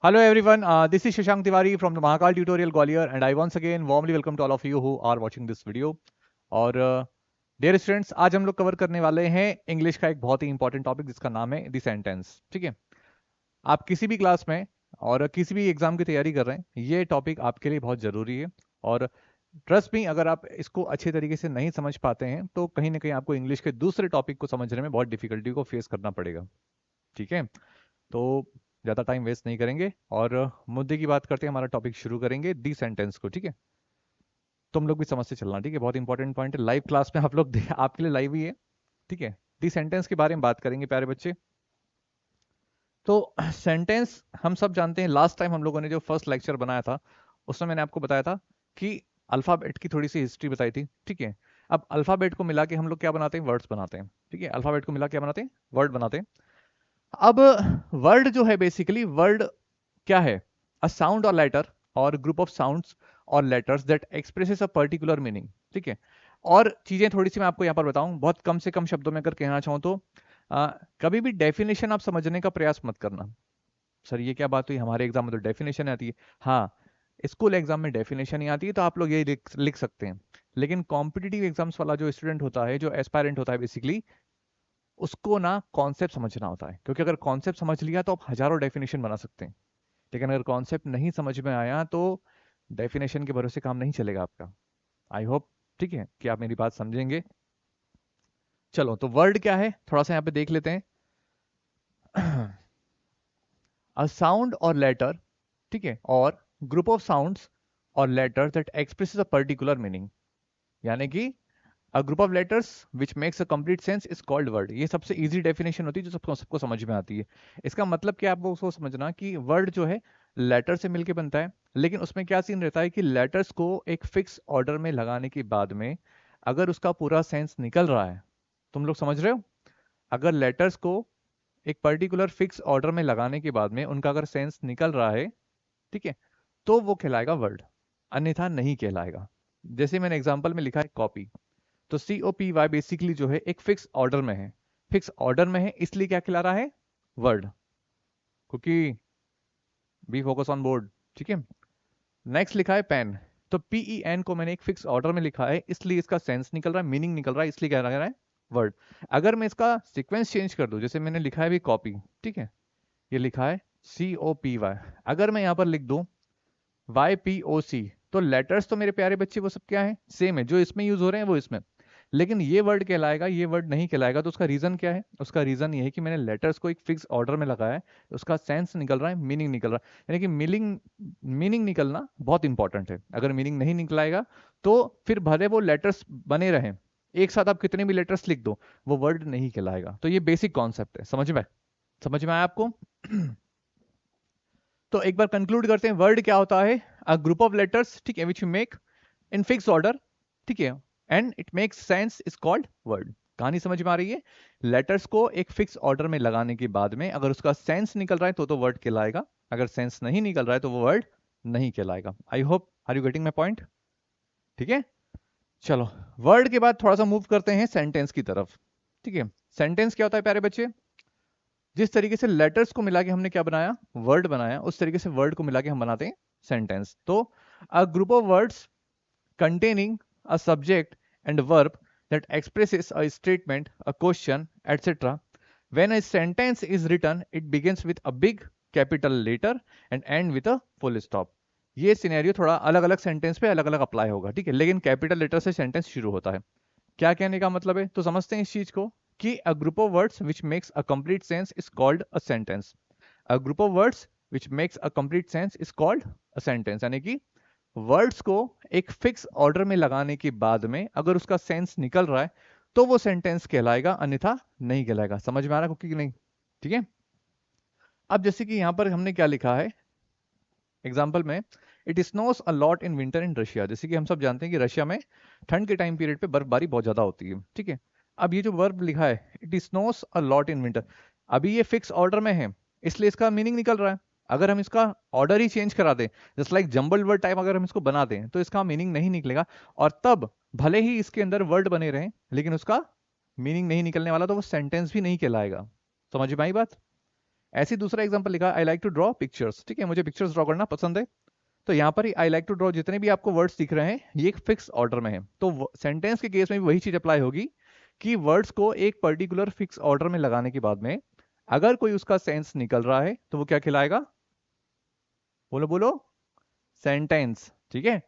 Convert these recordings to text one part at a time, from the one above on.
Hello everyone, this is Shashank Tiwari from the Mahakal Tutorial Gwalior and I once again warmly welcome to all of you who are watching this video. और dear students, आज हम लोग cover करने वाले हैं English का एक बहुत ही इंपॉर्टेंट टॉपिक जिसका नाम है द सेंटेंस। ठीक है, आप किसी भी क्लास में और किसी भी एग्जाम की तैयारी कर रहे हैं, ये टॉपिक आपके लिए बहुत ज़रूरी है। और ट्रस्ट मी, अगर आप इसको अच्छे तरीके से नहीं समझ पाते हैं तो कहीं ना कहीं आपको इंग्लिश के दूसरे टॉपिक को समझने में बहुत डिफिकल्टी को फेस करना पड़ेगा। ठीक है, तो ज़्यादा टाइम वेस्ट नहीं करेंगे और मुद्दे की बात करते हैं। हमारा टॉपिक शुरू करेंगे दी सेंटेंस को। ठीक है, तुम लोग भी समझ से चलना। ठीक है, बहुत इंपॉर्टेंट पॉइंट है, लाइव क्लास में आप लोग आपके लिए लाइव ही है। ठीक है, दी सेंटेंस के बारे में बात करेंगे प्यारे बच्चे। तो सेंटेंस हम सब जानते हैं, लास्ट टाइम हम लोगों ने जो फर्स्ट लेक्चर बनाया था उसमें मैंने आपको बताया था कि अल्फ़ाबेट की थोड़ी सी हिस्ट्री बताई थी। ठीक है, अब अल्फ़ाबेट को मिला के हम लोग क्या बनाते हैं, वर्ड्स बनाते हैं। ठीक है, अल्फ़ाबेट को मिला के क्या बनाते हैं, वर्ड बनाते हैं। अब वर्ड जो है, बेसिकली वर्ड क्या है, अ साउंड और लेटर और ग्रुप ऑफ साउंड्स और letters that expresses a particular meaning. ठीक है, और चीजें थोड़ी सी मैं आपको यहाँ पर बताऊं, बहुत कम से कम शब्दों में अगर कहना चाहूँ तो कभी भी डेफिनेशन आप समझने का प्रयास मत करना। सर ये क्या बात हुई, हमारे एग्जाम में तो डेफिनेशन आती है। हाँ, स्कूल एग्जाम में डेफिनेशन ही आती है तो आप लोग यही लिख सकते हैं, लेकिन कॉम्पिटिटिव एग्जाम्स वाला जो स्टूडेंट होता है, जो एस्पायरेंट होता है, बेसिकली उसको ना कॉन्सेप्ट समझना होता है। क्योंकि अगर कॉन्सेप्ट समझ लिया तो आप हजारों डेफिनेशन बना सकते हैं, लेकिन अगर कॉन्सेप्ट नहीं समझ में आया तो डेफिनेशन के भरोसे काम नहीं चलेगा आपका। आई होप, ठीक है, कि आप मेरी बात समझेंगे। चलो, तो वर्ड क्या है थोड़ा सा यहाँ पे देख लेते हैं। अ साउंड और लेटर, ठीक है, और ग्रुप ऑफ साउंड्स और letter that expresses a particular meaning, यानी कि a group of letters which makes a complete sense is called word. ये सबसे इजी डेफिनेशन होती है जो सबको सबको समझ में आती है। इसका मतलब क्या, आपको उसको समझना कि वर्ड जो है लेटर से मिलके बनता है, लेकिन उसमें क्या सीन रहता है कि लेटर्स को एक फिक्स ऑर्डर में लगाने के बाद में अगर उसका पूरा सेंस निकल रहा है, तुम लोग समझ रहे हो, अगर लेटर्स को एक पर्टिकुलर फिक्स ऑर्डर में लगाने के बाद में उनका अगर सेंस निकल रहा है, ठीक है, तो वो कहलाएगा वर्ड, अन्यथा नहीं कहलाएगा। जैसे मैंने एग्जाम्पल में लिखा है कॉपी, तो COPY बेसिकली जो है एक फिक्स ऑर्डर में है। फिक्स ऑर्डर में है इसलिए क्या कहला रहा है, वर्ड। क्योंकि बी फोकस ऑन बोर्ड। ठीक है, नेक्स्ट लिखा है पेन, तो PEN को मैंने एक फिक्स ऑर्डर में लिखा है इसलिए इसका सेंस निकल रहा है, मीनिंग निकल रहा है, इसलिए क्या लग रहा है, वर्ड। अगर मैं इसका सीक्वेंस चेंज कर दूं, जैसे मैंने लिखा है भी कॉपी, ठीक है, ये लिखा है COPY, अगर मैं यहां पर लिख दूं YPOC, तो लेटर्स तो मेरे प्यारे बच्चे वो सब क्या है, सेम है, जो इसमें यूज हो रहे हैं वो इसमें, लेकिन ये वर्ड कहलाएगा, ये वर्ड नहीं कहलाएगा। तो उसका रीजन क्या है, उसका रीजन ये है कि मैंने लेटर्स को एक फिक्स ऑर्डर में लगाया है, उसका सेंस निकल रहा है, मीनिंग निकल रहा है। यानी कि मीनिंग निकलना बहुत इंपॉर्टेंट है। अगर मीनिंग नहीं निकलाएगा तो फिर भले वो लेटर्स बने रहें, एक साथ आप कितने भी लेटर्स लिख दो, वो वर्ड नहीं कहलाएगा। तो ये बेसिक कॉन्सेप्ट है, समझ में आया आपको? तो एक बार कंक्लूड करते हैं, वर्ड क्या होता है, अ ग्रुप ऑफ लेटर्स, ठीक है, which you make in fix order, ठीक है, and it makes sense is called word. कहानी समझ में आ रही है? लेटर्स को एक फिक्स ऑर्डर में लगाने के बाद में अगर उसका सेंस निकल रहा है तो वर्ड कहलाएगा, अगर सेंस नहीं निकल रहा है तो वो वर्ड नहीं कहलाएगा। I hope, are you getting my point? ठीक है, चलो, वर्ड के बाद थोड़ा सा मूव करते हैं सेंटेंस की तरफ। ठीक है, सेंटेंस क्या होता है प्यारे बच्चे, जिस तरीके से लेटर्स को मिला के हमने क्या बनाया, वर्ड बनाया, उस तरीके से वर्ड को मिला के हम बनाते हैं सेंटेंस। तो अ group of words containing a subject and verb that expresses a statement, a question, etc. When a sentence is written, it begins with a big capital letter and end with a full stop. ये scenario थोड़ा अलग अलग sentence पे अलग अलग apply होगा, ठीक है, लेकिन कैपिटल लेटर से सेंटेंस शुरू होता है। क्या कहने का मतलब है, तो समझते हैं इस चीज को कि a group of words which makes a complete sense is called a sentence. A group of words which makes a complete sense is called a sentence, यानी कि वर्ड्स को एक फिक्स ऑर्डर में लगाने के बाद में अगर उसका सेंस निकल रहा है तो वो सेंटेंस कहलाएगा, अन्यथा नहीं कहलाएगा। समझ में आ रहा है कि नहीं? ठीक है, अब जैसे कि यहां पर हमने क्या लिखा है एग्जाम्पल में, it snows a lot in winter in Russia. जैसे कि हम सब जानते हैं कि रशिया में ठंड के टाइम पीरियड पे बर्फबारी बहुत ज्यादा होती है। ठीक है, अब ये जो वर्ब लिखा है it snows a lot in winter, अभी ये फिक्स ऑर्डर में है इसलिए इसका मीनिंग निकल रहा है। अगर हम इसका ऑर्डर ही चेंज करा दें, just like jumble word type अगर हम इसको बना दें, तो इसका मीनिंग नहीं निकलेगा। और तब भले ही इसके अंदर वर्ड बने रहें लेकिन उसका मीनिंग नहीं निकलने वाला, तो वो सेंटेंस भी नहीं कहलाएगा। समझ में आई बात? ऐसे ही दूसरा एग्जांपल लिखा I like to draw pictures, ठीक है, मुझे पिक्चर्स ड्रॉ करना पसंद है। तो यहाँ पर आई लाइक टू ड्रॉ जितने भी आपको वर्ड्स दिख रहे हैं ये एक फिक्स ऑर्डर में है। तो सेंटेंस के केस में भी वही चीज अप्लाई होगी कि वर्ड्स को एक पर्टिकुलर फिक्स ऑर्डर में लगाने के बाद में अगर कोई उसका सेंस निकल रहा है तो वो क्या कहलाएगा? बोलो बोलो, सेंटेंस। ठीक है,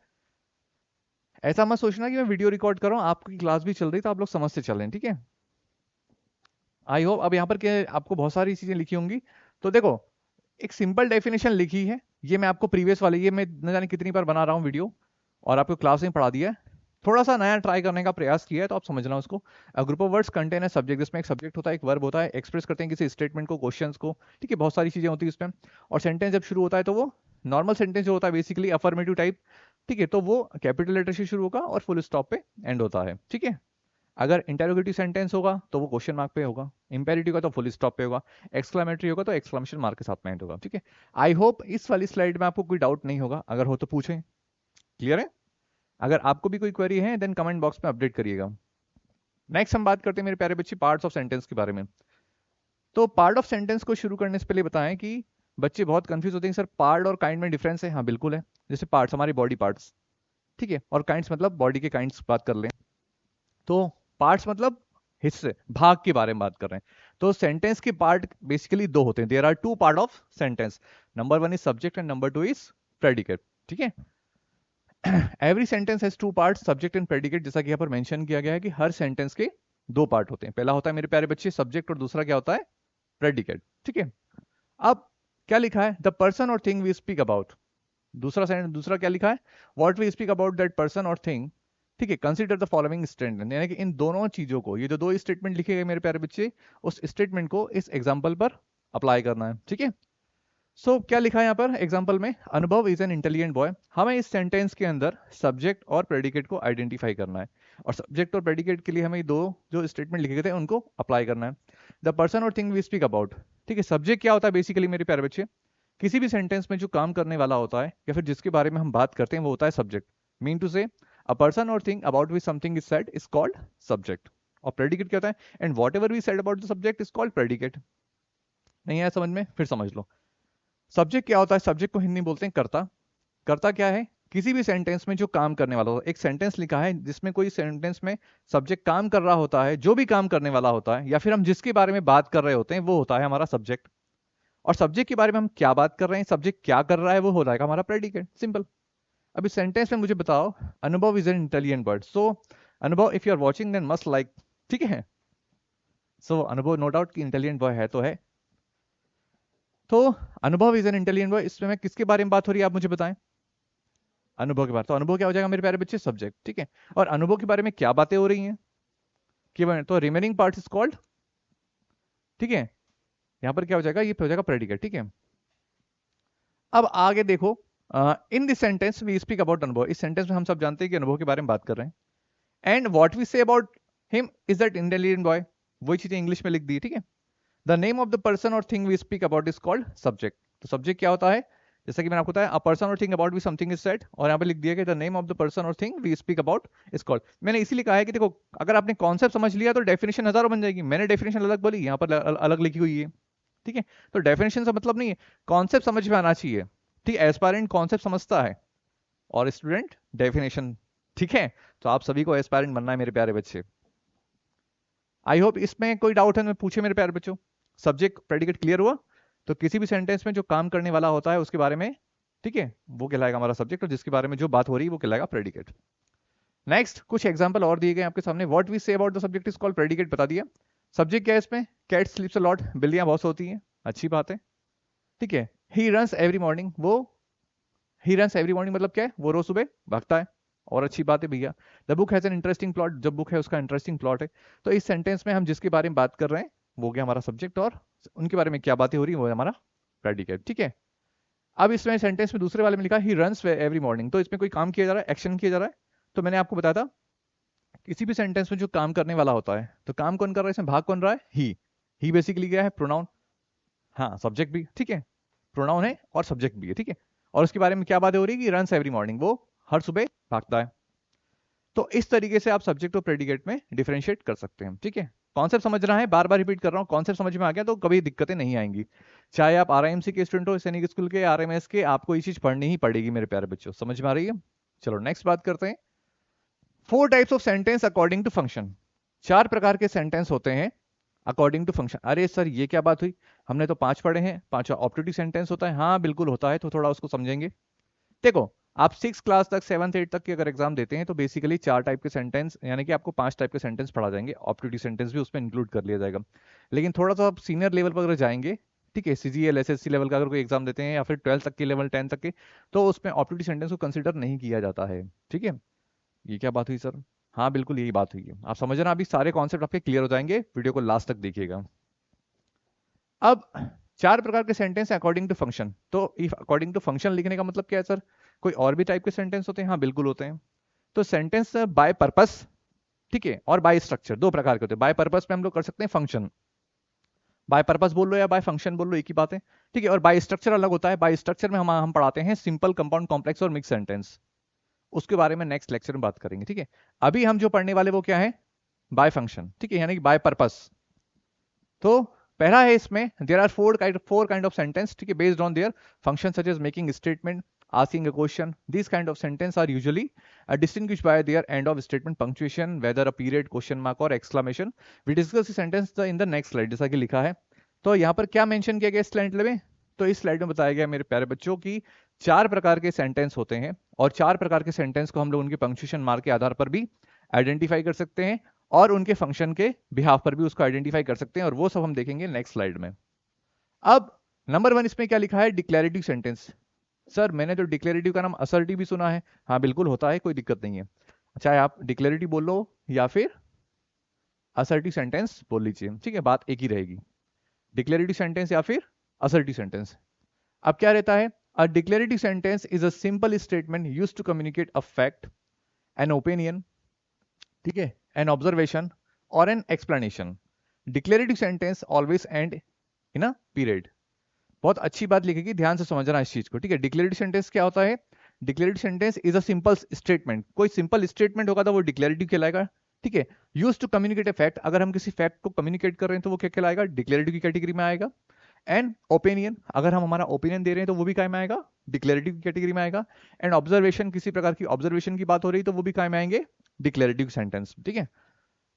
ऐसा मत सोचना कि मैं वीडियो रिकॉर्ड कर रहा हूं, आपकी क्लास भी चल रही तो आप लोग समझ से चल रहे हैं। ठीक है, आई होप। अब यहाँ पर क्या आपको बहुत सारी चीजें लिखी होंगी, तो देखो एक सिंपल डेफिनेशन लिखी है, ये मैं आपको प्रीवियस वाले, ये मैं न जाने कितनी बार बना रहा हूँ वीडियो और आपको क्लास में पढ़ा दिया है। थोड़ा सा नया ट्राई करने का प्रयास किया है तो आप समझना उसको। ग्रुप ऑफ वर्ड्स कंटेन है सब्जेक्ट, जिसमें एक सब्जेक्ट होता है, एक वर्ब होता है, एक्सप्रेस करते हैं किसी स्टेटमेंट को, क्वेश्चंस को। ठीक है, बहुत सारी चीजें होती है इसमें। और सेंटेंस जब शुरू होता है तो वो नॉर्मल सेंटेंस जो होता है बेसिकली अफर्मेटिव टाइप, ठीक है, तो वो कैपिटल लेटर से शुरू होगा और फुल स्टॉप पे एंड होता है। ठीक है, अगर इंटेरोगेटिव सेंटेंस होगा तो वो क्वेश्चन मार्क पे होगा, इंपेरेटिव का तो फुल स्टॉप पे होगा, एक्सक्लेमेटरी होगा तो एक्सक्लेमेशन मार्क के साथ में एंड होगा। ठीक है, आई होप इस वाली स्लाइड में आपको कोई डाउट नहीं होगा, अगर हो तो पूछें। क्लियर है? अगर आपको भी कोई क्वेरी है देन कमेंट बॉक्स में अपडेट करिएगा। नेक्स्ट हम बात करते हैं मेरे प्यारे बच्चे पार्ट्स ऑफ सेंटेंस के बारे में। तो पार्ट ऑफ सेंटेंस को शुरू करने से पहले बताएं कि बच्चे बहुत कंफ्यूज होते हैं, सर पार्ट और काइंड में डिफरेंस है। हाँ बिल्कुल है, जैसे पार्ट्स हमारी बॉडी पार्ट्स, ठीक है, और काइंड्स मतलब बॉडी के काइंड्स बात कर लें तो पार्ट्स मतलब हिस्से, भाग के बारे में बात कर रहे हैं। तो सेंटेंस के पार्ट बेसिकली दो होते हैं, there are two part of sentence, number one is subject and number two is predicate. ठीक है, every sentence has two parts, subject and predicate, जैसा कि यहाँ पर मेंशन किया गया है कि हर सेंटेंस के दो पार्ट होते हैं। पहला होता है मेरे प्यारे बच्चे सब्जेक्ट और दूसरा क्या होता है? प्रेडिकेट। ठीक है, अब क्या लिखा है? द पर्सन और थिंग वी स्पीक अबाउट। दूसरा क्या लिखा है? What we speak about that person और थिंग। ठीक है, कंसीडर द फॉलोइंग स्टेटमेंट, यानी कि इन दोनों चीजों को, ये जो दो स्टेटमेंट लिखे गए मेरे प्यारे बच्चे, उस स्टेटमेंट को इस एग्जांपल पर अप्लाई करना है। ठीक है, सो क्या लिखा है यहाँ पर एग्जांपल में? अनुभव इज एन इंटेलिजेंट बॉय। हमें इस सेंटेंस के अंदर सब्जेक्ट और प्रेडिकेट को आइडेंटिफाई करना है, और सब्जेक्ट और प्रेडिकेट के लिए हमें दो जो स्टेटमेंट लिखे गए थे उनको अप्लाई करना है। द पर्सन और थिंग वी स्पीक अबाउट, ठीक है, सब्जेक्ट क्या होता है बेसिकली मेरे प्यारे बच्चे? किसी भी सेंटेंस में जो काम करने वाला होता है या फिर जिसके बारे में हम बात करते हैं वो होता है subject. Mean to say a person और thing about which something is said is called subject. और प्रेडिकेट क्या होता है? And whatever we said about the subject is called predicate. नहीं आया समझ में? फिर समझ लो। सब्जेक्ट क्या होता है? सब्जेक्ट को हिंदी में बोलते हैं कर्ता। कर्ता क्या है? किसी भी सेंटेंस में जो काम करने वाला होता है। एक सेंटेंस लिखा है जिसमें कोई सेंटेंस में सब्जेक्ट काम कर रहा होता है, जो भी काम करने वाला होता है या फिर हम जिसके बारे में बात कर रहे होते हैं वो होता है हमारा सब्जेक्ट। और सब्जेक्ट के बारे में हम क्या बात कर रहे हैं, सब्जेक्ट क्या कर रहा है, वो हो जाएगा हमारा प्रेडिकेट। सिंपल। अब इस सेंटेंस में मुझे बताओ, Anubhav is an intelligent bird. So Anubhav if you are watching then must like, ठीक है, सो अनुभव नो डाउट कि इंटेलिजेंट बॉय है तो है। तो अनुभव इज एन इंटेलिजेंट बॉय, इसमें किसके बारे में बात हो रही है आप मुझे बताएं? अनुभव के बारे। तो अनुभव क्या हो जाएगा मेरे प्यारे बच्चे? सब्जेक्ट। ठीक है, और अनुभव के बारे में क्या बातें हो रही हैं कि तो रिमेनिंग पार्ट इज कॉल्ड, ठीक है, यहां पर क्या हो जाएगा? ये हो जाएगा प्रेडिकेट। ठीक है, अब आगे देखो, in this sentence we speak about Anubhav. इस सेंटेंस में हम सब जानते हैं कि अनुभव के बारे में बात कर रहे हैं। And what we say about him is that intelligent boy. वही चीजें इंग्लिश में लिख दी। ठीक है, the name of the person और thing we speak about is called subject. तो सब्जेक्ट क्या होता है? जैसा कि मैंने आपको बताया, अ पर्सन और thing about we something is said, और यहाँ पे लिख दिया कि the name of the person और thing we speak about is called. मैंने इसीलिए कहा है कि देखो अगर आपने कॉन्सेप्ट समझ लिया तो डेफिनेशन हजारों बन जाएगी। मैंने डेफिनेशन अलग बोली, यहाँ पर अलग लिखी हुई है। ठीक है, तो डेफिनेशन से मतलब नहीं है, कॉन्सेप्ट समझ में आना चाहिए। ठीक, एस्पायरेंट कॉन्सेप्ट समझता है और स्टूडेंट डेफिनेशन। ठीक है, तो आप सभी को एस्पायरेंट बनना है मेरे प्यारे बच्चे। आई होप इसमें कोई डाउट है मैं पूछे मेरे प्यारे बच्चों। सब्जेक्ट प्रेडिकेट क्लियर हुआ? तो किसी भी सेंटेंस में जो काम करने वाला होता है उसके बारे में, ठीक है, वो कहलाएगा हमारा सब्जेक्ट, और जिसके बारे में जो बात हो रही है वो कहलाएगा प्रेडिकेट। नेक्स्ट कुछ एग्जांपल और दिए गए आपके सामने। What we say about the subject is called predicate बता दिया। सब्जेक्ट क्या है इसमें? कैट स्लीप्स अ लॉट, बिल्लियां बहुत सोती हैं, अच्छी बात है। ठीक है, ही रन्स एवरी मॉर्निंग, वो ही रन्स एवरी मॉर्निंग मतलब क्या है? वो रोज सुबह भागता है, और अच्छी बात है भैया। The book has an interesting plot, जब बुक है उसका इंटरेस्टिंग प्लॉट है। तो इस सेंटेंस में हम जिसके बारे में बात कर रहे हैं वो क्या हमारा सब्जेक्ट, और उनके बारे में क्या बातें हो रही है वो हमारा प्रेडिकेट। ठीक है, अब इसमें सेंटेंस में दूसरे वाले में लिखा ही रन्स एवरी मॉर्निंग, तो इसमें कोई काम किया जा रहा है, एक्शन किया जा रहा है। तो मैंने आपको बताया था किसी भी सेंटेंस में जो काम करने वाला होता है, तो काम कौन कर रहा है इसमें? भाग कौन रहा है? ही बेसिकली क्या है? प्रोनाउन। हाँ, सब्जेक्ट भी, ठीक है, प्रोनाउन है और सब्जेक्ट भी है। ठीक है, और उसके बारे में क्या बातें हो रही है कि रन्स एवरी मॉर्निंग, वो हर सुबह भागता है। तो इस तरीके से आप सब्जेक्ट और प्रेडिकेट में डिफरेंशिएट कर सकते हैं। ठीक है, कॉन्सेप्ट समझना है, बार बार रिपीट कर रहा हूँ, कॉन्सेप्ट समझ में आ गया तो कभी दिक्कतें नहीं आएंगी। चाहे आप आरआईएमसी के स्टूडेंट हो, सैनिक स्कूल के, आरएमएस के, आपको ये चीज पढ़नी ही पड़ेगी मेरे प्यारे बच्चों। समझ में आ रही है? चलो नेक्स्ट बात करते हैं। 4 types of sentence according to function. 4 प्रकार के सेंटेंस होते हैं अकॉर्डिंग टू फंक्शन। अरे सर ये क्या बात हुई, हमने तो 5 पढ़े हैं, 5 ऑप्टेटिव सेंटेंस होता है। हाँ बिल्कुल होता है, तो थोड़ा उसको समझेंगे। देखो आप 6 क्लास तक, 7th 8th तक की अगर एग्जाम देते हैं तो बेसिकली 4 टाइप के सेंटेंस, यानी कि आपको 5 टाइप के सेंटेंस पढ़ा जाएंगे, ऑप्टेटिव सेंटेंस भी उसमें इंक्लूड कर लिया जाएगा। लेकिन थोड़ा सा आप सीनियर लेवल पर अगर जाएंगे, ठीक है, सीजीएल एसएससी लेवल का अगर कोई एग्जाम देते हैं या फिर 12th तक के लेवल, 10th तक के, तो उसमें ऑप्टेटिव सेंटेंस को कंसिडर नहीं किया जाता है। ठीक है, ये क्या बात हुई सर? हाँ बिल्कुल यही बात हुई है। आप समझना, अभी सारे कॉन्सेप्ट आपके क्लियर हो जाएंगे, वीडियो को लास्ट तक देखिएगा। अब 4 प्रकार के सेंटेंस अकॉर्डिंग टू फंक्शन। तो इफ अकॉर्डिंग टू फंक्शन लिखने का मतलब क्या है सर? कोई और भी टाइप के सेंटेंस होते हैं? हाँ बिल्कुल होते हैं। तो सेंटेंस बाय पर्पस, ठीक है, और बाय स्ट्रक्चर, 2 प्रकार के होते हैं। बाय पर्पस में हम लोग कर सकते हैं फंक्शन, बाय पर्पस बोल लो या बाय फंक्शन बोल लो, एक ही बात है। ठीक है, और बाय स्ट्रक्चर अलग होता है। बाय स्ट्रक्चर में हम पढ़ाते हैं सिंपल, कंपाउंड, कॉम्प्लेक्स और मिक्स सेंटेंस। उसके बारे में नेक्स्ट लेक्चर में बात करेंगे। ठीक है, अभी हम जो पढ़ने वाले वो क्या है? बाय फंक्शन, ठीक है, यानी कि बाय पर्पस। तो पहला है इसमें, there are 4 kind of sentence, ठीक है, based on their function such as making statement, asking a question. These kind of sentence are usually distinguished by their end of statement punctuation, whether a period, question mark or exclamation. We discuss the sentence in the next slide, जैसा कि लिखा है। तो यहाँ पर क्या mention किया गया इस स्लाइड में? तो इस स्लाइड में बताया गया मेरे प्यारे बच्चों की 4 प्रकार के सेंटेंस होते हैं, और 4 प्रकार के सेंटेंस को हम लोग उनके पंक्चुएशन मार्क के आधार पर भी आइडेंटिफाई कर सकते हैं, और उनके फंक्शन के बिहाफ पर भी उसको आइडेंटिफाई कर सकते हैं, और वो सब हम देखेंगे नेक्स्ट स्लाइड में। अब नंबर 1 इसमें क्या लिखा है? Declarative sentence. सर मैंने तो डिक्लेरेटिव का नाम असर्टिव भी सुना है। हाँ बिल्कुल होता है, कोई दिक्कत नहीं है, चाहे आप डिक्लेरेटिव बोल लो या फिर असर्टिव सेंटेंस बोल लीजिए, ठीक है, बात एक ही रहेगी, डिक्लेरेटिव सेंटेंस या फिर असर्टिव सेंटेंस। अब क्या रहता है? A declarative sentence is a simple statement used to communicate a fact, an opinion, ठीक है, एन ऑब्जर्वेशन और an explanation. Declarative sentence always end in a period. बहुत अच्छी बात लिखेगी, ध्यान से समझना इस चीज को, ठीक है। डिक्लेरेटिव सेंटेंस क्या होता है? Declarative sentence is a simple statement. कोई सिंपल स्टेटमेंट होगा तो वो डिक्लेरेटिव कहलाएगा, ठीक है। Use to communicate a fact, अगर हम किसी फैक्ट को कम्युनिकेट कर रहे हैं तो वो क्या कहलाएगा? डिक्लेरेटिव की कैटेगरी में आएगा। एंड ओपिनियन, अगर हम हमारा ओपिनियन दे रहे हैं तो वो भी काय में आएगा? डिक्लेरेटिव की कैटेगरी में आएगा। एंड ऑब्जर्वेशन, किसी प्रकार की ऑब्जर्वेशन की बात हो रही है तो वो भी काय में आएंगे? डिक्लेरेटिव सेंटेंस, ठीक है।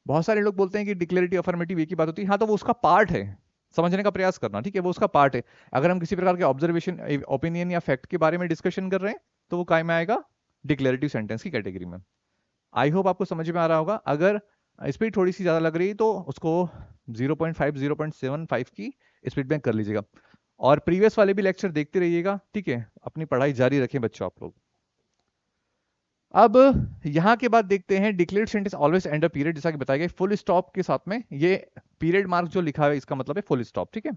बहुत सारे लोग बोलते हैं कि डिक्लेरेटिव अफर्मेटिव एक ही बात होती है। हाँ तो वो उसका पार्ट है, समझने का प्रयास करना, ठीक है, वो उसका पार्ट है। अगर हम किसी प्रकार के ऑब्जर्वेशन, ओपिनियन या फैक्ट के बारे में डिस्कशन कर रहे हैं तो वो काय में आएगा? डिक्लेरेटिव सेंटेंस की कैटेगरी में। आई होप आपको समझ में आ रहा होगा। अगर स्पीड थोड़ी सी ज्यादा लग रही है तो उसको 0.5 0.75 की स्पीड में कर लीजिएगा, और प्रीवियस वाले भी लेक्चर देखते रहिएगा, ठीक है। अपनी पढ़ाई जारी रखें बच्चों आप लोग। अब यहां के बाद देखते हैं declared sentence always and a period, जैसा कि बताया गया फुल स्टॉप के साथ में। ये पीरियड मार्क जो लिखा है इसका मतलब है फुल स्टॉप, ठीक है।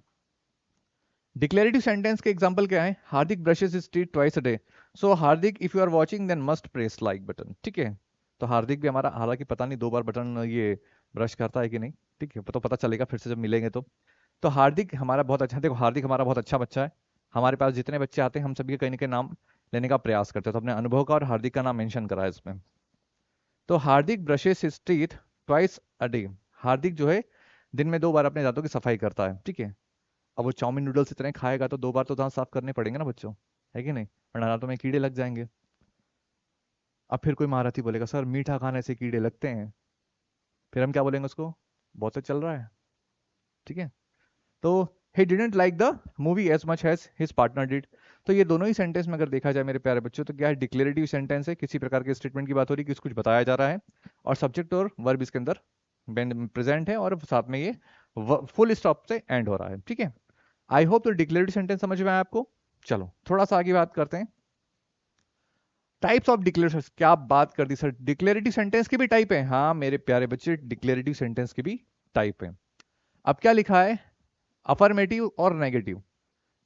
डिक्लेरेटिव सेंटेंस के एग्जांपल क्या है? Hardik brushes his teeth twice a day. So Hardik, if you are watching then must press like button, ठीक है। तो हार्दिक भी हमारा, हालांकि पता नहीं 2 बार बटन ये ब्रश करता है कि नहीं, ठीक है, तो पता चलेगा फिर से जब मिलेंगे तो हार्दिक हमारा बहुत अच्छा, देखो हार्दिक हमारा बहुत अच्छा बच्चा है। हमारे पास जितने बच्चे आते हैं हम सभी के कहीं ना कहीं नाम लेने का प्रयास करते हैं, तो अपने अनुभव का और हार्दिक का नाम मेंशन करा है इसमें। तो Hardik brushes his teeth twice a day. Hardik जो है दिन में 2 बार अपने दांतों की सफाई करता है, ठीक है। अब वो चाउमीन नूडल्स इतने खाएगा तो 2 बार तो दांत साफ करने पड़ेंगे ना बच्चों, है कि नहीं, वरना दांतों में कीड़े लग जाएंगे। अब फिर कोई महारथी बोलेगा सर मीठा खाने से कीड़े लगते हैं, फिर हम क्या बोलेंगे उसको? बहुत चल रहा है, ठीक है। तो he didn't like the movie as much as his partner did। तो ये दोनों ही सेंटेंस में अगर देखा जाए मेरे प्यारे बच्चों तो क्या है? डिक्लेरेटिव सेंटेंस है, किसी प्रकार के स्टेटमेंट की बात हो रही है, कुछ बताया जा रहा है, और सब्जेक्ट और वर्ब इसके अंदर प्रेजेंट है, और साथ में ये फुल स्टॉप से एंड हो रहा है, ठीक है। आई होप तो डिक्लेरेटिव सेंटेंस समझ में आया आपको। चलो थोड़ा सा आगे बात करते हैं। टाइप्स ऑफ डिक्लेरेटिव, क्या बात कर दी सर, डिक्लेरेटिव सेंटेंस के भी टाइप है? हाँ मेरे प्यारे बच्चे, डिक्लेरेटिव सेंटेंस के भी टाइप है। अब क्या लिखा है? अफर्मेटिव और नेगेटिव।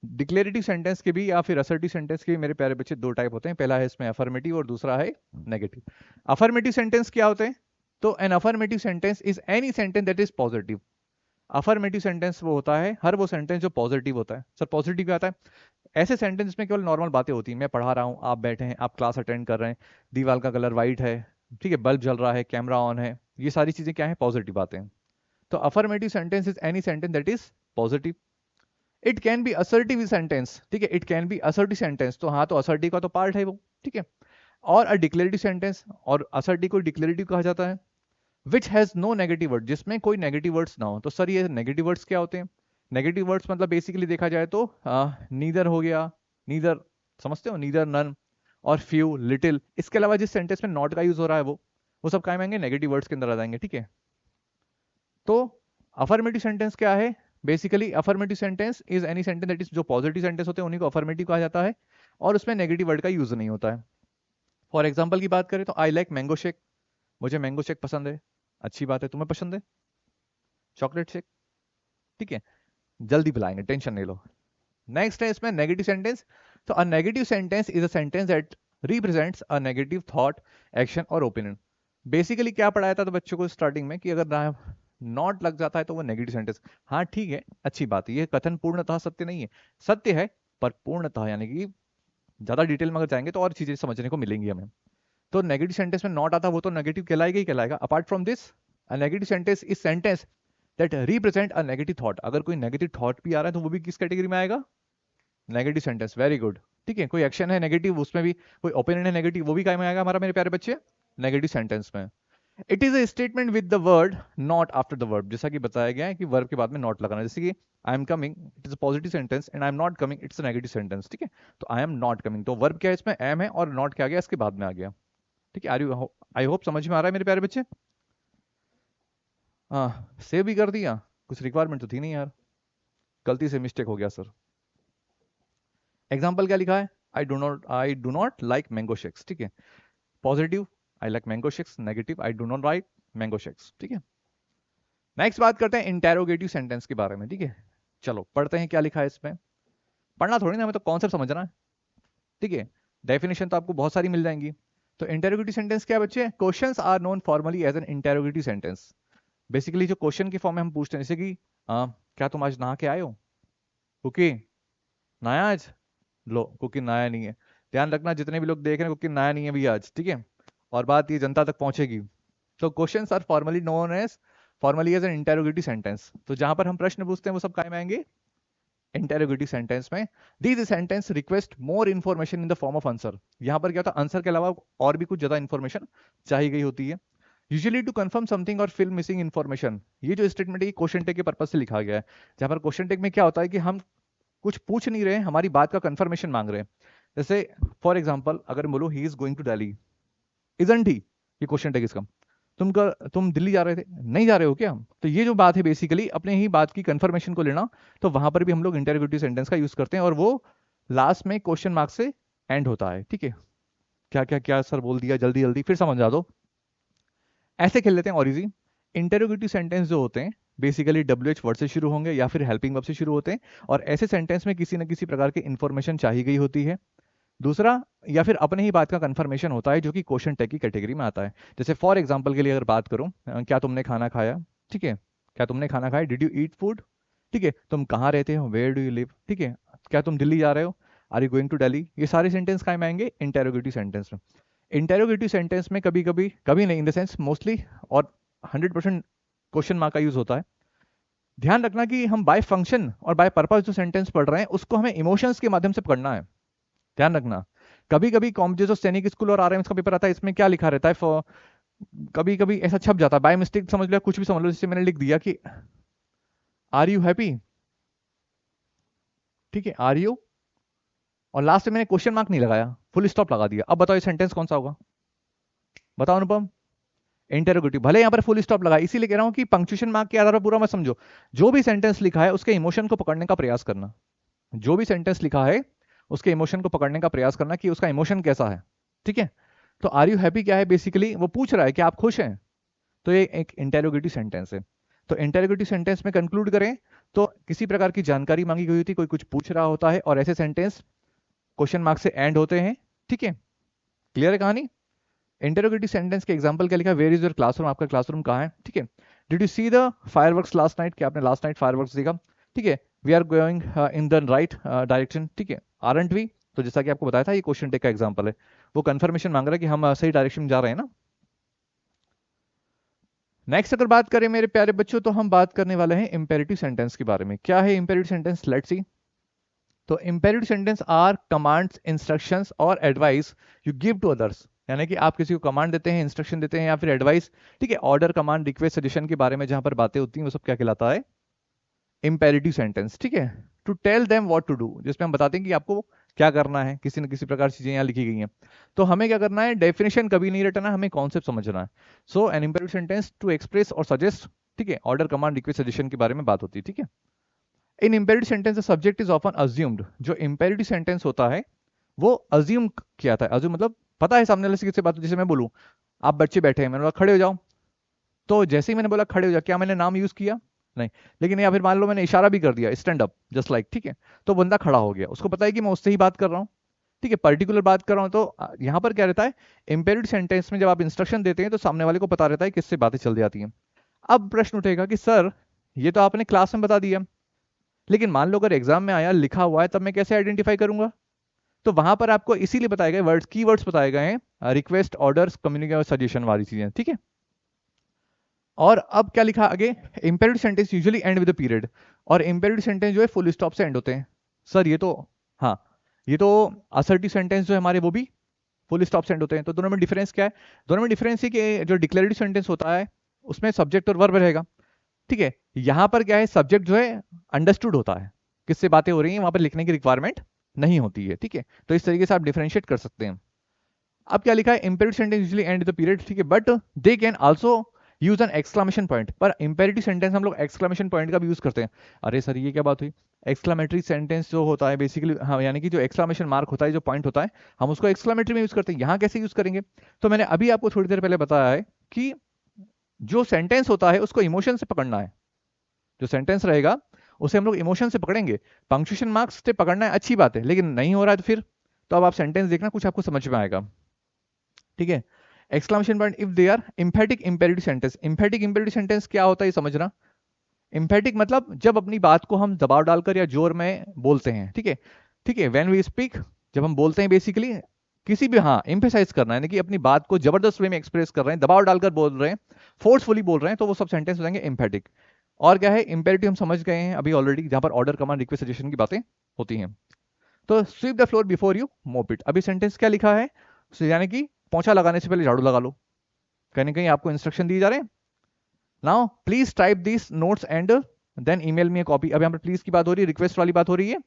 डिक्लेरेटिव सेंटेंस के भी या फिर असर्टिव सेंटेंस के भी मेरे प्यारे बच्चे 2 टाइप होते हैं। पहला है इसमें अफर्मेटिव और दूसरा है नेगेटिव। अफर्मेटिव सेंटेंस क्या होते हैं? तो an affirmative sentence is any sentence that is positive. Affirmative sentence वो होता है, हर वो सेंटेंस जो पॉजिटिव होता है। सर पॉजिटिव क्या आता है? ऐसे सेंटेंस में केवल नॉर्मल बातें होती हैं, मैं पढ़ा रहा हूँ, आप बैठे हैं, आप क्लास अटेंड कर रहे हैं, दीवार का कलर व्हाइट है, ठीक है, बल्ब जल रहा है, कैमरा ऑन है, ये सारी चीजें क्या है? पॉजिटिव बातें हैं। तो affirmative sentence is any sentence that is positive. It can be assertive sentence, ठीक है, it can be assertive sentence, तो हाँ, तो असर्टिव का तो पार्ट है वो, ठीक है। और अ डिक्लेरेटिव सेंटेंस, और असर्टिव को डिक्लेरेटिव कहा जाता है। Which has no negative word, जिसमें कोई नेगेटिव वर्ड्स ना हो। तो सर ये नेगेटिव वर्ड्स क्या होते हैं? नेगेटिव वर्ड्स मतलब बेसिकली देखा जाए तो नीदर हो गया, नीदर समझते हो, नीदर, नन और फ्यू, लिटिल। इसके अलावा जिस सेंटेंस में नॉट का यूज हो रहा है वो सब क्या आएंगे? नेगेटिव वर्ड्स के अंदर आ जाएंगे, ठीक है। तो अफर्मेटिव सेंटेंस क्या है? Basically affirmative sentence is any sentence that is, जो पॉजिटिव सेंटेंस होते हैं उन्हीं को अफर्मेटिव कहा जाता है, और उसमें नेगेटिव वर्ड का यूज नहीं होता है। फॉर एग्जाम्पल की बात करें तो आई लाइक मैंगो शेक, मुझे मैंगो शेक पसंद है। अच्छी बात है, तुम्हें पसंद है चॉकलेट शेक, ठीक है, जल्दी पिलाएंगे, टेंशन नहीं लो। नेक्स्ट है इसमें नेगेटिव सेंटेंस। तो a negative sentence is a sentence that represents a negative thought, action और ओपिनियन। बेसिकली क्या पढ़ाया था तो बच्चों को स्टार्टिंग में कि अगर नॉट लग जाता है तो वो नेगेटिव सेंटेंस। हाँ ठीक है, अच्छी बात है, ये कथन पूर्णतः सत्य नहीं है, सत्य है पर पूर्णतः, यानी कि ज्यादा डिटेल में अगर जाएंगे तो और चीजें समझने को मिलेंगी हमें। तो नेगेटिव सेंटेंस में नॉट आता वो तो नेगेटिव कहलाएगा ही कहलाएगा। Apart from this, a negative sentence is sentence that represent a negative thought. अगर कोई नेगेटिव थॉट भी आ रहा है तो वो भी किस कैटेगरी में आएगा? नेगेटिव सेंटेंस, वेरी गुड, ठीक है। कोई एक्शन है नेगेटिव, उसमें भी कोई ओपिनियन है नेगेटिव, वो भी काय में आएगा हमारा, मेरे प्यारे बच्चे? नेगेटिव सेंटेंस में। It is a statement with the word not after the verb, जैसा कि बताया गया है कि वर्ब के बाद में नॉट लगाना। जैसे कि I am coming, it is a positive sentence, and I am not coming, it's a negative sentence, ठीक है। तो आई एम नॉट कमिंग, तो वर्ब क्या है इसमें? एम है, और नॉट क्या आ गया इसके बाद में आ गया, ठीक है। आई होप समझ में आ रहा है मेरे प्यारे बच्चे? हाँ, सेव भी कर दिया, कुछ रिक्वायरमेंट तो थी नहीं यार, गलती से मिस्टेक हो गया सर। एग्जाम्पल क्या लिखा है? I do not like mango shakes, ठीक है। Positive I like mango shakes, negative I do not like mango shakes, ठीक है। नेक्स्ट बात करते हैं इंटेरोगेटिव सेंटेंस के बारे में, ठीक है। चलो पढ़ते हैं क्या लिखा है इसमें। पढ़ना थोड़ी ना, हमें तो कॉन्सेप्ट समझना है, ठीक है। डेफिनेशन तो आपको बहुत सारी मिल जाएंगी। तो इंटेरोगेटिव सेंटेंस क्या है बच्चे? Questions are known formally as an interrogative sentence. Basically जो क्वेश्चन के फॉर्म में हम पूछते हैं, जैसे कि क्या तुम आज नहा के आए हो? कुकी नहाया आज? लो, कुकी नहाया नहीं है। ध्यान रखना, जितने भी लोग देख रहे हैं, कुकी नहाया नहीं है भी आज, ठीक है। और बात ये जनता तक पहुंचेगी। तो questions are formally as an interrogative sentence. तो जहां पर हम प्रश्न पूछते हैं वो सब काय में आएंगे? इंटेरोगेटिव सेंटेंस में। These sentence request more information in the form of answer. यहाँ पर क्या होता है? आंसर के अलावा और भी कुछ ज्यादा इन्फॉर्मेशन चाहिए गई होती है, यूजुअली टू कंफर्म समथिंग और फिल मिसिंग इन्फॉर्मेशन। ये जो स्टेटमेंट है क्वेश्चन टेक के पर्पज से लिखा गया है, जहां पर क्वेश्चन टेक में क्या होता है कि हम कुछ पूछ नहीं रहे, हमारी बात का कंफर्मेशन मांग रहे हैं। जैसे फॉर एग्जाम्पल अगर बोलो he is going to Delhi, isn't he, ये क्वेश्चन टेक इसका। तुम दिल्ली जा रहे थे, नहीं जा रहे हो क्या? तो ये जो बात है बेसिकली अपने ही बात की कंफर्मेशन को लेना, तो वहां पर भी हम लोग इंटेरोगेटिव सेंटेंस का यूज करते हैं, और वो लास्ट में क्वेश्चन मार्क से एंड होता है, ठीक है। क्या क्या क्या सर बोल दिया, जल्दी जल्दी फिर समझा दो। ऐसे खेल लेते हैं और इजी। इंटेरोगेटिव सेंटेंस जो होते हैं बेसिकली WH वर्ड से शुरू होंगे या फिर हेल्पिंग वर्ब से शुरू होते हैं, और ऐसे सेंटेंस में किसी न किसी प्रकार की इंफॉर्मेशन चाहिए गई होती है। दूसरा, या फिर अपने ही बात का कंफर्मेशन होता है जो कि क्वेश्चन टैग की कैटेगरी में आता है। जैसे फॉर एग्जांपल के लिए अगर बात करूं, क्या तुमने खाना खाया, ठीक है। क्या तुमने खाना खाया? डिड यू ईट फूड, ठीक है। तुम कहाँ रहते हो? वेयर डू यू लिव, ठीक है। क्या तुम दिल्ली जा रहे हो? Are you going to Delhi? ये सारे सेंटेंस कहाँ में आएंगे? इंटेरोगेटिव सेंटेंस में। इंटेरोगेटिव सेंटेंस में कभी कभी, कभी नहीं, इन द सेंस मोस्टली और 100% क्वेश्चन मार्क का यूज होता है। ध्यान रखना कि हम बाय फंक्शन और बाय पर्पस जो सेंटेंस पढ़ रहे हैं उसको हमें इमोशंस के माध्यम से पढ़ना है। ध्यान रखना, कभी कभी जो सैनिक स्कूल और RMS का पेपर आता है, इसमें क्या लिखा रहता है, कभी कभी ऐसा छप जाता है बाय मिस्टेक, समझ लिया, कुछ भी समझ लो, जैसे मैंने लिख दिया कि आर यू हैप्पी, ठीक है, आर यू, और लास्ट में मैंने क्वेश्चन मार्क नहीं लगाया, फुल स्टॉप लगा दिया। अब बताओ ये सेंटेंस कौन सा होगा? बताओ अनुपम। इंटेरोगेटिव। भले यहाँ पर फुल स्टॉप लगा, इसीलिए कह रहा हूं कि पंक्चुएशन मार्क के आधार पर पूरा मत समझो। जो भी सेंटेंस लिखा है उसके इमोशन को पकड़ने का प्रयास करना। जो भी सेंटेंस लिखा है उसके इमोशन को पकड़ने का प्रयास करना कि उसका इमोशन कैसा है, ठीक है। तो आर यू हैप्पी क्या है? बेसिकली वो पूछ रहा है कि आप खुश हैं, तो ये एक इंटेरोगेटिव सेंटेंस है। तो इंटेरोगेटिव सेंटेंस में कंक्लूड करें तो किसी प्रकार की जानकारी मांगी गई होती, कोई कुछ पूछ रहा होता है, और ऐसे सेंटेंस क्वेश्चन मार्क से एंड होते हैं, ठीक है। क्लियर है कहानी? इंटेरोगेटिव सेंटेंस के एग्जांपल क्या लिखा है? Where is your classroom? आपका क्लासरूम कहाँ है, ठीक है। Did you see the fireworks last night? क्या आपने लास्ट नाइट फायरवर्क्स देखा, ठीक है। We are going in the right direction, ठीक है। Aren't we? तो जैसा कि आपको बताया था ये क्वेश्चन टेक का एग्जांपल है, वो कंफर्मेशन मांग रहा है कि हम सही डायरेक्शन में जा रहे हैं ना। नेक्स्ट अगर बात करें मेरे प्यारे बच्चों, तो हम बात करने वाले हैं इंपेरेटिव सेंटेंस के बारे में। क्या है इंपेरेटिव सेंटेंस? Let's see. तो imperative sentence are commands, instructions और advice you give to others. यानी कि आप किसी को कमांड देते हैं, इंस्ट्रक्शन देते हैं या फिर एडवाइस, ठीक है, ऑर्डर, कमांड, रिक्वेस्ट, सजेशन के बारे में जहां पर बातें होती हैं वो सब क्या कहलाता है? इंपेरेटिव सेंटेंस, ठीक है। To tell them what to do, जिसमें हम बताते हैं कि आपको क्या करना है, किसी न किसी प्रकार चीजें यहाँ लिखी गई हैं। तो हमें क्या करना है? डेफिनेशन कभी नहीं रटना, हमें कॉन्सेप्ट समझना है। So an imperative sentence to express और सजेस्ट, ठीक है, ऑर्डर, कमांड, रिक्वेस्ट, सजेशन के बारे में बात होती है, ठीक है। In imperative sentence the subject is often assumed. जो इंपेरेटिव सेंटेंस होता है वो अज्यूम किया था। अज्यूम मतलब पता है सामने वाले से किससे बात, जैसे मैं बोलूं आप बच्चे बैठे हैं, मैंने बोला खड़े हो जाओ, तो जैसे ही मैंने बोला खड़े हो जाओ, क्या मैंने नाम यूज किया? नहीं। लेकिन या फिर मान लो मैंने इशारा भी कर दिया, स्टैंड अप, जस्ट लाइक, ठीक है, तो बंदा खड़ा हो गया, उसको पता है कि मैं उससे ही बात कर रहा हूँ, ठीक है, पर्टिकुलर बात कर रहा हूँ। तो यहाँ पर क्या रहता है? इंपेरेटिव सेंटेंस में जब आप इंस्ट्रक्शन देते हैं तो सामने वाले को पता रहता है किससे बातें चल जाती हैं। अब प्रश्न उठेगा कि सर ये तो आपने क्लास में बता दिया, लेकिन मान लो अगर एग्जाम में आया लिखा हुआ है तब मैं कैसे आइडेंटिफाई करूंगा? तो वहां पर आपको इसीलिए बताए गए वर्ड्स, की वर्ड्स बताए गए हैं, रिक्वेस्ट, ऑर्डर्स, कम्युनिकेशन, सजेशन वाली चीजें, ठीक है। और अब क्या लिखा आगे? Imperative sentence usually and with period, और इंपेरेटिव सेंटेंस जो है फुल स्टॉप से एंड होते हैं। सर ये तो, हाँ, ये तो असर्टिव सेंटेंस जो है हमारे वो भी फुल स्टॉप से एंड होते हैं। तो दोनों में डिफरेंस क्या है? दोनों में डिफरेंस है कि जो डिक्लेरेटिव सेंटेंस होता है उसमें सब्जेक्ट और वर्ब रहेगा, ठीक है। यहां पर क्या है? सब्जेक्ट जो है अंडरस्टूड होता है, किससे बातें हो रही हैं, वहां पर लिखने की रिक्वायरमेंट नहीं होती है, ठीक है। तो इस तरीके से आप डिफरेंशिएट कर सकते हैं। अब क्या लिखा है? Imperative sentence usually and the period, ठीक है, but they can also use N exclamation point. पर इंपेरेटिव सेंटेंस हम लोग एक्सक्लेमेशन पॉइंट का भी यूज करते हैं। अरे सर ये क्या बात हुई? एक्सक्लेमेटरी सेंटेंस जो होता है बेसिकली, हाँ, यानी कि जो एक्सक्लेमेशन मार्क होता है, जो पॉइंट होता है, हम उसको एक्सक्लेमेटरी में यूज करते हैं। यहाँ कैसे यूज करेंगे? तो मैंने अभी आपको थोड़ी देर पहले बताया है कि जो सेंटेंस होता है उसको इमोशन से पकड़ना है। जो सेंटेंस रहेगा उसे हम लोग इमोशन से पकड़ेंगे। पंक्चुएशन मार्क्स से पकड़ना है, अच्छी बात है, लेकिन नहीं हो रहा है तो फिर तो अब आप सेंटेंस देखना, कुछ आपको समझ में आएगा, ठीक है। Exclamation point if they are emphatic imperative sentence. Emphatic imperative sentence क्या होता है ये समझना। एम्फेटिक मतलब जब अपनी बात को हम दबाव डालकर या जोर में बोलते हैं, ठीक है, ठीक है। व्हेन वी स्पीक, जब हम बोलते हैं बेसिकली किसी भी, हाँ, एम्फेसाइज करना है, यानी कि अपनी बात को जबरदस्त वे में एक्सप्रेस कर रहे हैं, दबाव डालकर बोल रहे हैं, फोर्सफुली बोल रहे हैं, तो वो सब सेंटेंस हो जाएंगे एम्फेटिक। और क्या है? इंपेरेटिव हम समझ गए हैं अभी ऑलरेडी, जहां पर ऑर्डर, कमांड, रिक्वेस्ट, सजेशन की बातें होती हैं। तो sweep the floor before you mop it. अभी सेंटेंस क्या लिखा है? यानी कि पोंछा लगाने से पहले झाड़ू लगा लो। कहीं ना कहीं आपको इंस्ट्रक्शन दिए जा रहे हैं। Now please type this notes and then email me a copy. अब यहाँ पर प्लीज की बात हो रही है, रिक्वेस्ट वाली बात हो रही है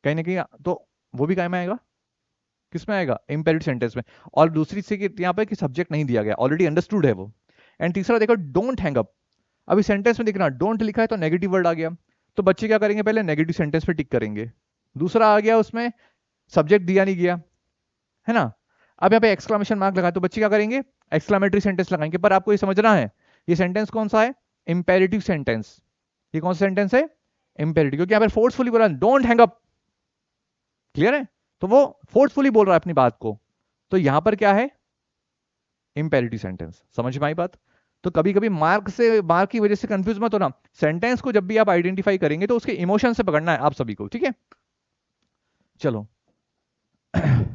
कहीं ना कहीं, तो वो भी में आएगा, किस में आएगा? इंपेरेटिव सेंटेंस में। और दूसरी से यहाँ पर कि सब्जेक्ट नहीं दिया गया, ऑलरेडी अंडरस्टूड है वो। एंड तीसरा देखो, डोंट हैंग अप। अभी सेंटेंस में देखना, डोंट लिखा है तो नेगेटिव वर्ड आ गया, तो बच्चे क्या करेंगे? पहले नेगेटिव सेंटेंस पे टिक करेंगे। दूसरा आ गया, उसमें सब्जेक्ट दिया नहीं गया, है ना। अब यहाँ पे एक्सक्लेमेशन मार्क लगा, तो बच्चे क्या करेंगे? एक्सक्लेमेटरी सेंटेंस लगाएंगे। पर आपको ये समझना है ये सेंटेंस कौन सा है? Imperative sentence. ये कौन सा सेंटेंस है? इंपेरेटिव, क्योंकि यहाँ पर फोर्सफुली बोला डोंट हैंग अप, क्लियर है? तो वो फोर्सफुली बोल रहा है अपनी बात को, तो यहां पर क्या है? Imperative sentence. समझ में आई बात? तो कभी कभी मार्क की वजह से कंफ्यूज मत होना। सेंटेंस को जब भी आप आइडेंटिफाई करेंगे तो उसके इमोशन से पकड़ना है आप सभी को, ठीक है। चलो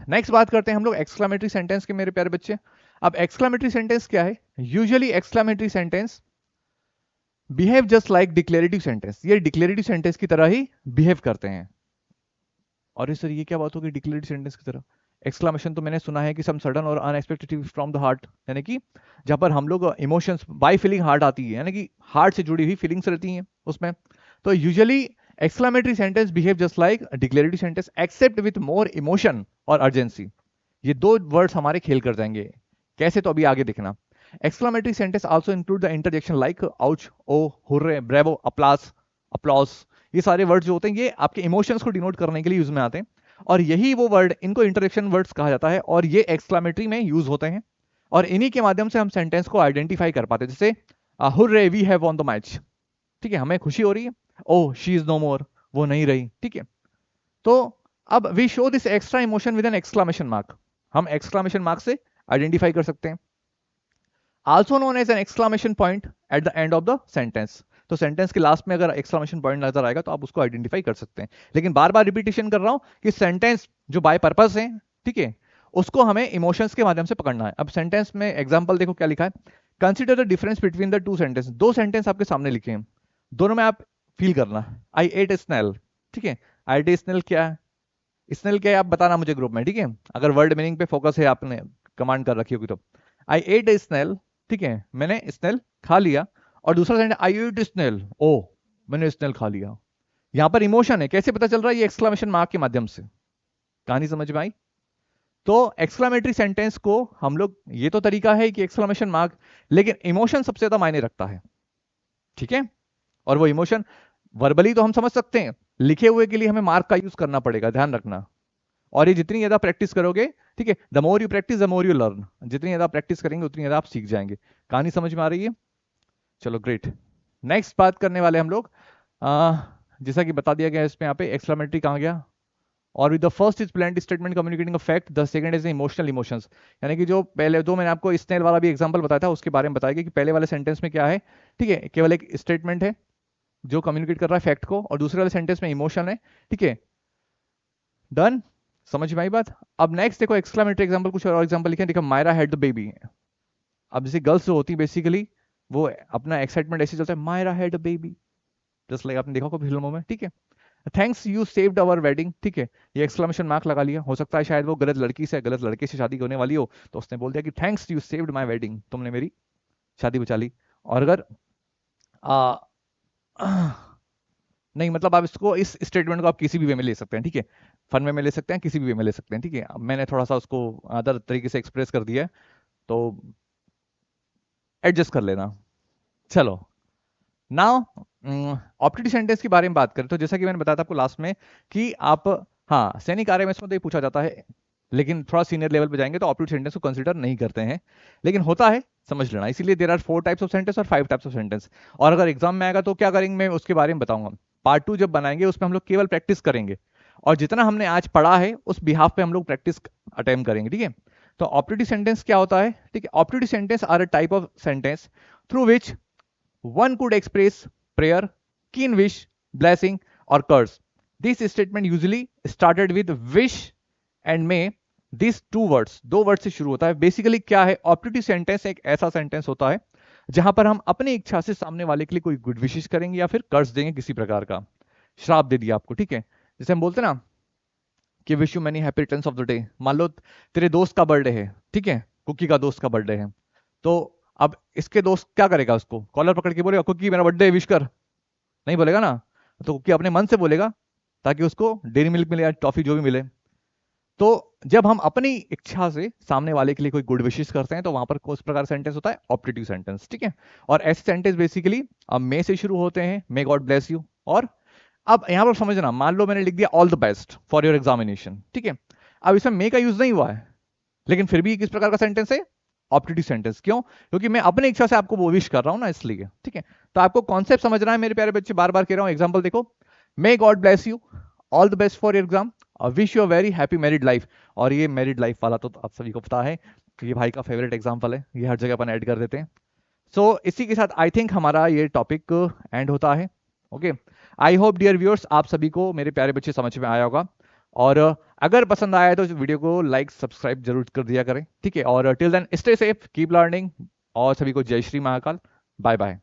नेक्स्ट बात करते हैं हम लोग एक्सक्लेमेटरी सेंटेंस के मेरे प्यारे बच्चे। अब एक्सक्लेमेटरी सेंटेंस क्या है? Usually exclamatory sentence behave just like declarative sentence. ये डिक्लेरेटिव सेंटेंस की तरह ही बिहेव करते हैं। और सर ये क्या बात होगी डिक्लेरेटिव सेंटेंस की तरह? एक्सक्लेमेशन तो मैंने सुना है कि सम सडन और अनएक्सपेक्टेड फ्रॉम द हार्ट, यानी कि जहां पर हम लोग इमोशंस बाय फीलिंग हार्ट आती है, यानी कि हार्ट से जुड़ी हुई फीलिंग्स रहती हैं उसमें। तो usually exclamatory sentence behave just like declarative sentence except with more emotion और अर्जेंसी। ये दो वर्ड्स हमारे खेल कर जाएंगे, कैसे? तो अभी आगे देखना। Exclamatory sentence also include the interjection like ouch, oh, hurray, bravo, applause, applause. ये सारे वर्ड जो होते हैं ये आपके इमोशंस को डिनोट करने के लिए यूज में आते हैं, और यही वो वर्ड, इनको इंटरजेक्शन वर्ड्स कहा जाता है, और ये एक्सक्लेमेटरी में यूज होते हैं, और इन्हीं के माध्यम से हम सेंटेंस को आइडेंटिफाई कर पाते हैं। जैसे hurray we have won the match, ठीक है, हमें खुशी हो रही है। Oh she is no more, वो नहीं रही, ठीक है। तो अब we show this extra emotion with an exclamation mark, हम एक्सक्लेमेशन मार्क से आइडेंटिफाई कर सकते हैं। Also known as an exclamation point at the end of the sentence. तो सेंटेंस के लास्ट में अगर एक्सक्लेमेशन पॉइंट नजर आएगा तो आप उसको आइडेंटिफाई कर सकते हैं। लेकिन बार बार रिपीटेशन कर रहा हूं कि सेंटेंस जो बाय पर्पस है, ठीक है, उसको हमें इमोशंस के माध्यम से पकड़ना है। अब सेंटेंस में एग्जांपल देखो क्या लिखा है। Consider the difference between the two sentence. दो सेंटेंस आपके सामने लिखे हैं, दोनों में आप फील करना। आई एट स्नेल, ठीक है, आई एट स्नेल क्या है, स्नेल क्या है आप बताना मुझे ग्रुप में, ठीक है, अगर वर्ड मीनिंग पे फोकस है आपने कमांड कर रखी होगी तो। आई एट स्नेल, ठीक है, मैंने स्नेल खा लिया। और दूसरा सेंटेंस आई एट स्नेल, ओ मैंने स्नेल खा लिया। यहां पर इमोशन है, कैसे पता चल रहा है, ये एक्सक्लेमेशन मार्क के माध्यम से। कहानी समझ में आई? तो एक्सक्लेमेटरी सेंटेंस को हम लोग, ये तो तरीका है कि एक्सक्लेमेशन मार्क, लेकिन इमोशन सबसे ज्यादा मायने रखता है, ठीक है। और वो इमोशन वर्बली तो हम समझ सकते हैं, लिखे हुए के लिए हमें मार्क का यूज करना पड़ेगा, ध्यान रखना। और ये जितनी ज्यादा प्रैक्टिस करोगे, ठीक है, the more you practice the more you learn, जितनी ज्यादा प्रैक्टिस करेंगे उतनी ज्यादा आप सीख जाएंगे। कहानी समझ में आ रही है? चलो ग्रेट। नेक्स्ट बात करने वाले हम लोग, जैसा कि बता दिया गया है इसमें, यहाँ पे एक्सक्लेमेटरी कहाँ गया, और with the first is plaint statement communicating a fact, the second is emotional emotions. यानी कि जो पहले दो मैंने आपको स्नेल वाला भी एग्जांपल बताया था, उसके बारे में बताया कि पहले वाले सेंटेंस में क्या है, ठीक है, केवल एक स्टेटमेंट है जो कम्युनिकेट कर रहा है फैक्ट को, और दूसरे वाले सेंटेंस में इमोशन है, ठीक है। डन, समझ में आई बात? अब नेक्स्ट देखो एक्सक्लेमेटरी एग्जांपल, कुछ और एग्जांपल लिखे, देखो मायरा हैड द बेबी। अब जैसे गर्ल्स जो होती है बेसिकली, वो अपना एक्साइटमेंट ऐसे चलता है, Myra had a baby, just like आपने देखा होगा फिल्मों में, ठीक है। Thanks you saved our wedding, ठीक है, ये एक्सक्लेमेशन मार्क लगा लिया। हो सकता है शायद वो गलत लड़की से, गलत लड़के से शादी होने वाली हो, तो उसने बोल दिया कि thanks you saved my wedding, तुमने मेरी शादी बचा ली। और अगर नहीं, मतलब आप इसको, इस स्टेटमेंट को आप किसी भी वे में ले सकते हैं, ठीक है, फन वे में ले सकते हैं, किसी भी वे में ले सकते हैं, ठीक है। अब मैंने थोड़ा सा उसको अदर तरीके से एक्सप्रेस कर दिया है, तो एडजस्ट कर लेना। चलो नाउ ऑप्टेटिव सेंटेंस के बारे में बात करें, तो जैसा कि मैंने बताया था आपको लास्ट में कि आप, हाँ, सैनिक आरएमएस में तो ये पूछा जाता है, लेकिन थोड़ा सीनियर लेवल पे जाएंगे तो ऑप्टेटिव सेंटेंस को कंसीडर नहीं करते हैं, लेकिन होता है, समझ लेना। इसीलिए there are 4 types of sentence और 5 टाइप्स ऑफ सेंटेंस। और अगर एग्जाम में आएगा तो क्या करेंगे, मैं उसके बारे में बताऊंगा। पार्ट 2 जब बनाएंगे उसमें हम लोग केवल प्रैक्टिस करेंगे, और जितना हमने आज पढ़ा है उस बिहाफ पे हम लोग प्रैक्टिस अटेम्प्ट करेंगे, ठीक है। तो ऑप्टेटिव सेंटेंस क्या होता है, ठीक है, optative sentence are a type of sentence through which one could express prayer, keen wish, blessing, or curse. This statement usually started with wish and may. These two words, दो word से शुरू होता है। बेसिकली क्या है, optative sentence एक ऐसा sentence होता है जहां पर हम अपनी इच्छा से सामने वाले के लिए कोई गुड विशेष करेंगे या फिर कर्ज देंगे, किसी प्रकार का श्राप दे दिया आपको, ठीक है। जैसे हम बोलते ना कि wish you many happy returns of the day. मान लो तेरे दोस्त का बर्थडे है, ठीक है, कुकी का दोस्त का बर्थडे है, तो अब इसके दोस्त क्या करेगा, उसको कॉलर पकड़ के बोलेगा कुकी मेरा बर्थडे विश कर, नहीं बोलेगा ना, तो कुकी अपने मन से बोलेगा ताकि उसको डेयरी मिल्क मिले या टॉफी जो भी मिले। तो जब हम अपनी इच्छा से सामने वाले के लिए कोई गुड विशेस करते हैं तो वहां पर उस प्रकार सेंटेंस होता है ऑप्टेटिव सेंटेंस, ठीक है। और ऐसे सेंटेंस बेसिकली अब मे से शुरू होते हैं, मे गॉड ब्लेस यू। और अब यहां पर समझना, मान लो मैंने लिख दिया all the best for your examination, ठीक है, अब इसमें मे का यूज नहीं हुआ है, लेकिन फिर भी किस प्रकार का सेंटेंस है, ऑप्टेटिव सेंटेंस। क्यों? क्योंकि मैं अपनी इच्छा से आपको वो विश कर रहा हूं ना, इसलिए, ठीक है। तो आपको कॉन्सेप्ट समझना है मेरे प्यारे बच्चे, बार बार कह रहा हूं। एग्जांपल देखो, may God bless you, all the best for your exam, wish you a very happy married life. और ये मैरिड लाइफ वाला तो आप सभी को पता है कि ये भाई का फेवरेट एग्जाम्पल है, ये हर जगह अपन ऐड कर देते हैं। सो इसी के साथ आई थिंक हमारा ये टॉपिक एंड होता है। Okay, I hope dear viewers आप सभी को मेरे प्यारे बच्चे समझ में आया होगा, और अगर पसंद आया है तो वीडियो को लाइक सब्सक्राइब जरूर कर दिया करें, ठीक है। और till then stay safe, keep learning, और सभी को जय श्री महाकाल, बाय बाय।